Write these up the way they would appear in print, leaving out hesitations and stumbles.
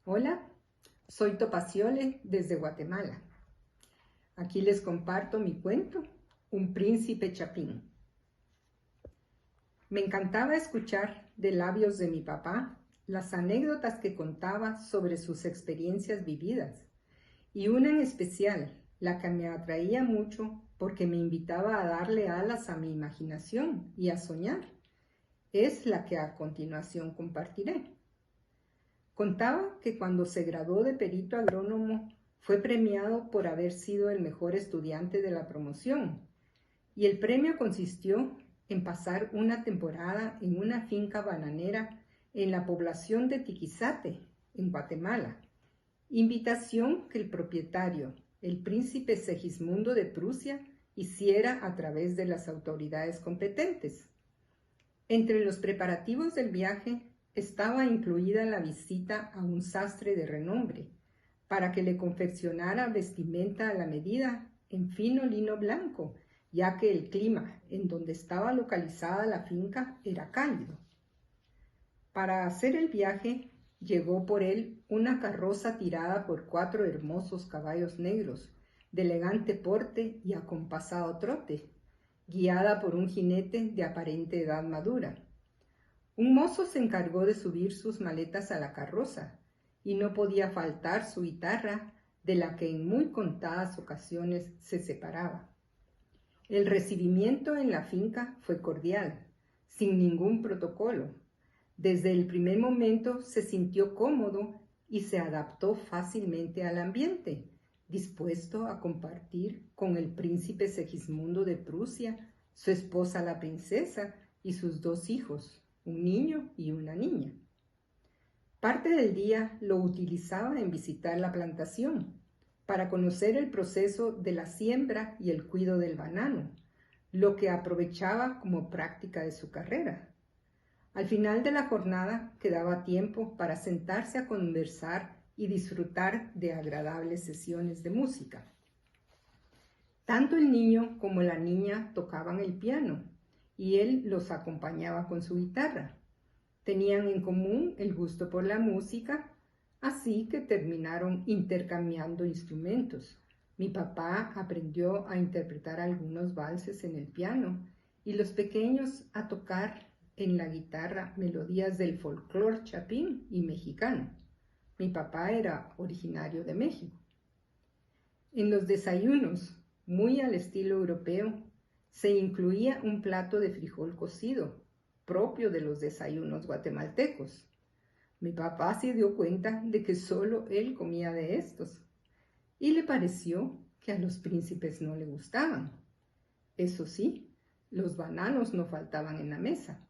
Hola, soy Topaciole desde Guatemala. Aquí les comparto mi cuento, Un príncipe chapín. Me encantaba escuchar de labios de mi papá las anécdotas que contaba sobre sus experiencias vividas, y una en especial, la que me atraía mucho porque me invitaba a darle alas a mi imaginación y a soñar, es la que a continuación compartiré. Contaba que cuando se graduó de perito agrónomo fue premiado por haber sido el mejor estudiante de la promoción, y el premio consistió en pasar una temporada en una finca bananera en la población de Tiquizate, en Guatemala, invitación que el propietario, el príncipe Segismundo de Prusia, hiciera a través de las autoridades competentes. Entre los preparativos del viaje estaba incluida la visita a un sastre de renombre para que le confeccionara vestimenta a la medida en fino lino blanco, ya que el clima en donde estaba localizada la finca era cálido. Para hacer el viaje llegó por él una carroza tirada por 4 hermosos caballos negros, de elegante porte y acompasado trote, guiada por un jinete de aparente edad madura. Un mozo se encargó de subir sus maletas a la carroza, y no podía faltar su guitarra, de la que en muy contadas ocasiones se separaba. El recibimiento en la finca fue cordial, sin ningún protocolo. Desde el primer momento se sintió cómodo y se adaptó fácilmente al ambiente, dispuesto a compartir con el príncipe Segismundo de Prusia, su esposa la princesa y sus 2 hijos, un niño y una niña. Parte del día lo utilizaba en visitar la plantación, para conocer el proceso de la siembra y el cuidado del banano, lo que aprovechaba como práctica de su carrera. Al final de la jornada quedaba tiempo para sentarse a conversar y disfrutar de agradables sesiones de música. Tanto el niño como la niña tocaban el piano, y él los acompañaba con su guitarra. Tenían en común el gusto por la música, así que terminaron intercambiando instrumentos. Mi papá aprendió a interpretar algunos valses en el piano y los pequeños a tocar en la guitarra melodías del folclore chapín y mexicano. Mi papá era originario de México. En los desayunos, muy al estilo europeo, se incluía un plato de frijol cocido, propio de los desayunos guatemaltecos. Mi papá se dio cuenta de que solo él comía de estos, y le pareció que a los príncipes no le gustaban. Eso sí, los bananos no faltaban en la mesa.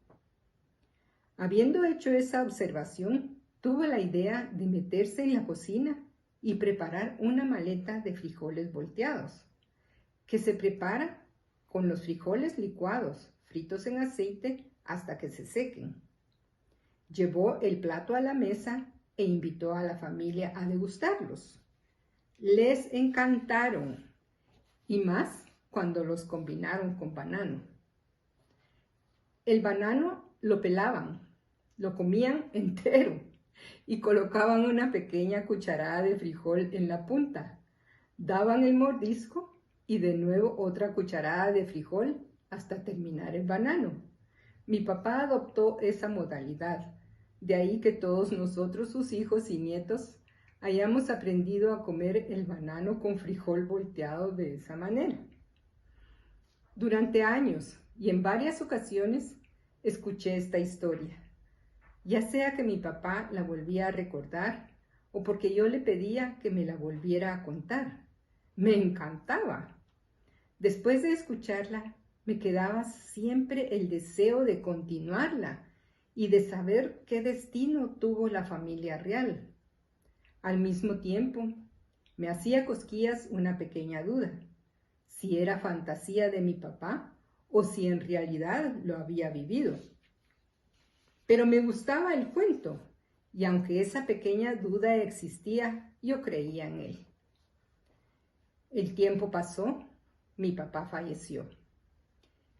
Habiendo hecho esa observación, tuvo la idea de meterse en la cocina y preparar una maleta de frijoles volteados, que se prepara con los frijoles licuados, fritos en aceite hasta que se sequen. Llevó el plato a la mesa e invitó a la familia a degustarlos. Les encantaron, y más cuando los combinaron con banano. El banano lo pelaban, lo comían entero y colocaban una pequeña cucharada de frijol en la punta. Daban el mordisco y de nuevo otra cucharada de frijol hasta terminar el banano. Mi papá adoptó esa modalidad, de ahí que todos nosotros, sus hijos y nietos, hayamos aprendido a comer el banano con frijol volteado de esa manera. Durante años y en varias ocasiones escuché esta historia, ya sea que mi papá la volvía a recordar o porque yo le pedía que me la volviera a contar. Me encantaba. Después de escucharla, me quedaba siempre el deseo de continuarla y de saber qué destino tuvo la familia real. Al mismo tiempo, me hacía cosquillas una pequeña duda, si era fantasía de mi papá o si en realidad lo había vivido. Pero me gustaba el cuento, y aunque esa pequeña duda existía, yo creía en él. El tiempo pasó, mi papá falleció.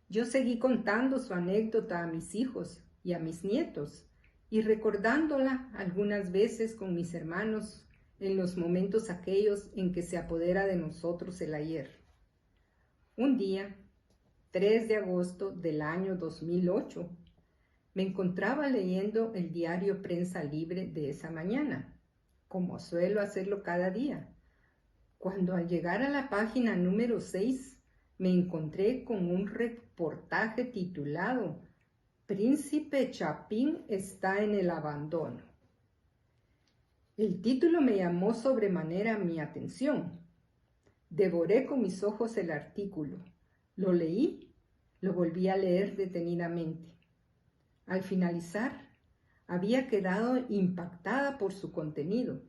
Yo seguí contando su anécdota a mis hijos y a mis nietos, y recordándola algunas veces con mis hermanos en los momentos aquellos en que se apodera de nosotros el ayer. Un día, 3 de agosto del año 2008, me encontraba leyendo el diario Prensa Libre de esa mañana, como suelo hacerlo cada día, cuando al llegar a la página número 6 me encontré con un reportaje titulado Príncipe Chapín está en el abandono. El título me llamó sobremanera mi atención. Devoré con mis ojos el artículo, lo leí, lo volví a leer detenidamente. Al finalizar, había quedado impactada por su contenido,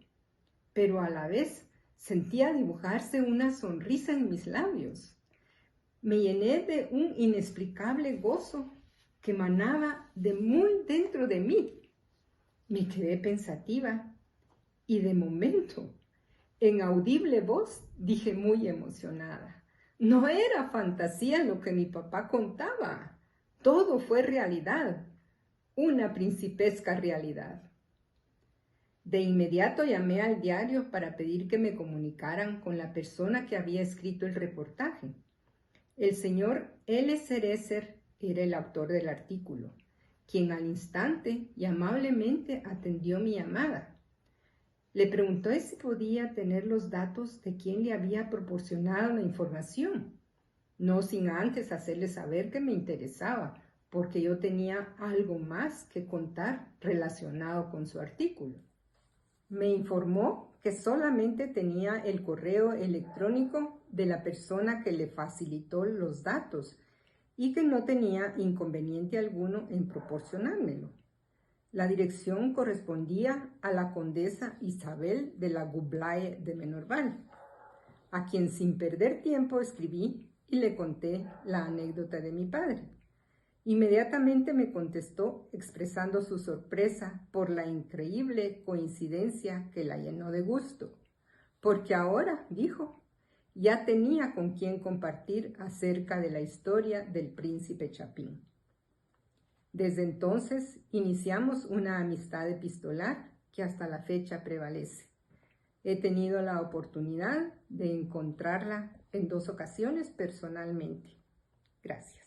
pero a la vez sentía dibujarse una sonrisa en mis labios. Me llené de un inexplicable gozo que emanaba de muy dentro de mí. Me quedé pensativa y de momento, en audible voz, dije muy emocionada: no era fantasía lo que mi papá contaba, todo fue realidad, una principesca realidad. De inmediato llamé al diario para pedir que me comunicaran con la persona que había escrito el reportaje. El señor L. Cerecer era el autor del artículo, quien al instante y amablemente atendió mi llamada. Le preguntó si podía tener los datos de quien le había proporcionado la información, no sin antes hacerle saber que me interesaba, porque yo tenía algo más que contar relacionado con su artículo. Me informó que solamente tenía el correo electrónico de la persona que le facilitó los datos y que no tenía inconveniente alguno en proporcionármelo. La dirección correspondía a la condesa Isabel de la Gublaye de Menorval, a quien sin perder tiempo escribí y le conté la anécdota de mi padre. Inmediatamente me contestó expresando su sorpresa por la increíble coincidencia que la llenó de gusto, porque ahora, dijo, ya tenía con quien compartir acerca de la historia del príncipe Chapín. Desde entonces iniciamos una amistad epistolar que hasta la fecha prevalece. He tenido la oportunidad de encontrarla en 2 ocasiones personalmente. Gracias.